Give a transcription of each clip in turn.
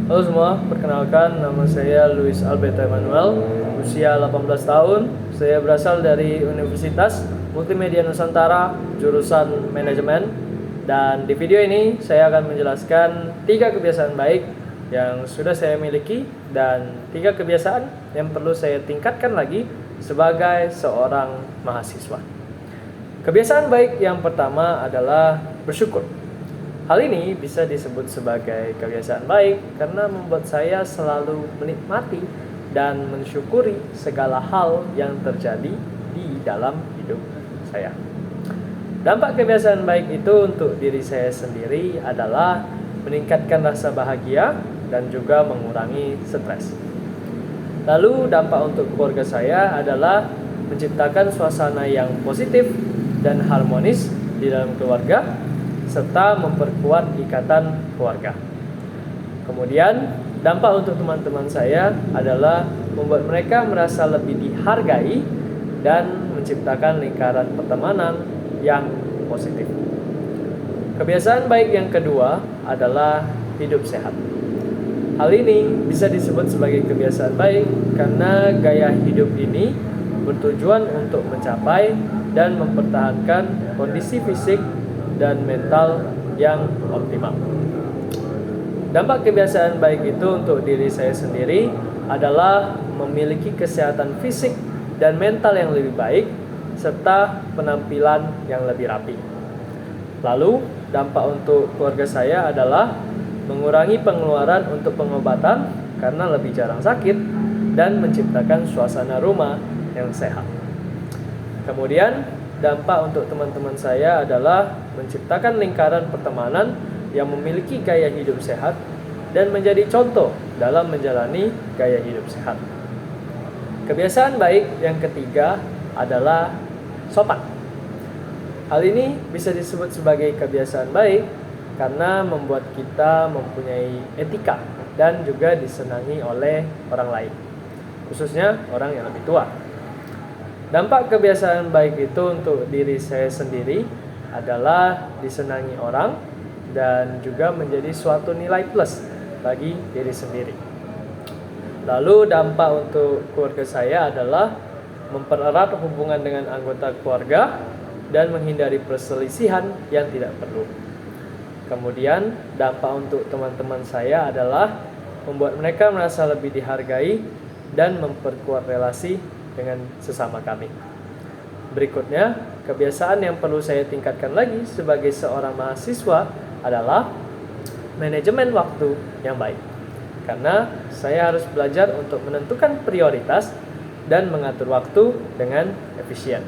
Halo semua, perkenalkan nama saya Luis Alberto Emmanuel, usia 18 tahun. Saya berasal dari Universitas Multimedia Nusantara, jurusan Manajemen. Dan di video ini saya akan menjelaskan 3 kebiasaan baik yang sudah saya miliki dan 3 kebiasaan yang perlu saya tingkatkan lagi sebagai seorang mahasiswa. Kebiasaan baik yang pertama adalah bersyukur. Hal ini bisa disebut sebagai kebiasaan baik karena membuat saya selalu menikmati dan mensyukuri segala hal yang terjadi di dalam hidup saya. Dampak kebiasaan baik itu untuk diri saya sendiri adalah meningkatkan rasa bahagia dan juga mengurangi stres. Lalu dampak untuk keluarga saya adalah menciptakan suasana yang positif dan harmonis di dalam keluarga, serta memperkuat ikatan keluarga. Kemudian, dampak untuk teman-teman saya adalah membuat mereka merasa lebih dihargai dan menciptakan lingkaran pertemanan yang positif. Kebiasaan baik yang kedua adalah hidup sehat. Hal ini bisa disebut sebagai kebiasaan baik karena gaya hidup ini bertujuan untuk mencapai dan mempertahankan kondisi fisik dan mental yang optimal. Dampak kebiasaan baik itu untuk diri saya sendiri adalah memiliki kesehatan fisik dan mental yang lebih baik serta penampilan yang lebih rapi. Lalu, dampak untuk keluarga saya adalah mengurangi pengeluaran untuk pengobatan karena lebih jarang sakit dan menciptakan suasana rumah yang sehat. Kemudian, dampak untuk teman-teman saya adalah menciptakan lingkaran pertemanan yang memiliki gaya hidup sehat dan menjadi contoh dalam menjalani gaya hidup sehat. Kebiasaan baik yang ketiga adalah sopan. Hal ini bisa disebut sebagai kebiasaan baik karena membuat kita mempunyai etika dan juga disenangi oleh orang lain, khususnya orang yang lebih tua. Dampak kebiasaan baik itu untuk diri saya sendiri adalah disenangi orang dan juga menjadi suatu nilai plus bagi diri sendiri. Lalu dampak untuk keluarga saya adalah mempererat hubungan dengan anggota keluarga dan menghindari perselisihan yang tidak perlu. Kemudian dampak untuk teman-teman saya adalah membuat mereka merasa lebih dihargai dan memperkuat relasi dengan sesama kami. Berikutnya, kebiasaan yang perlu saya tingkatkan lagi sebagai seorang mahasiswa adalah manajemen waktu yang baik. Karena saya harus belajar untuk menentukan prioritas dan mengatur waktu dengan efisien.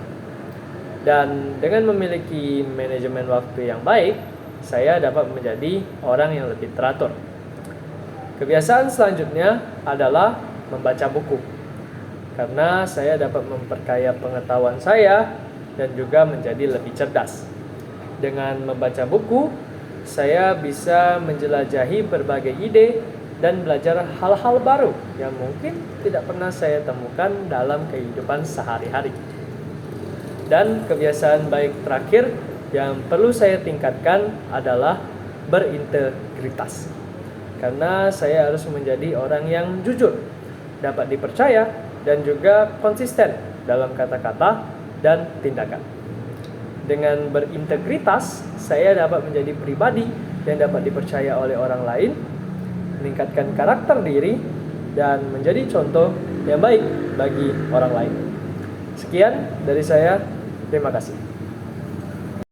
Dan dengan memiliki manajemen waktu yang baik, saya dapat menjadi orang yang lebih teratur. Kebiasaan selanjutnya adalah membaca buku. Karena saya dapat memperkaya pengetahuan saya dan juga menjadi lebih cerdas. Dengan membaca buku, saya bisa menjelajahi berbagai ide dan belajar hal-hal baru yang mungkin tidak pernah saya temukan dalam kehidupan sehari-hari. Dan kebiasaan baik terakhir yang perlu saya tingkatkan adalah berintegritas. Karena saya harus menjadi orang yang jujur, dapat dipercaya, dan juga konsisten dalam kata-kata dan tindakan. Dengan berintegritas, saya dapat menjadi pribadi yang dapat dipercaya oleh orang lain, meningkatkan karakter diri, dan menjadi contoh yang baik bagi orang lain. Sekian dari saya, terima kasih.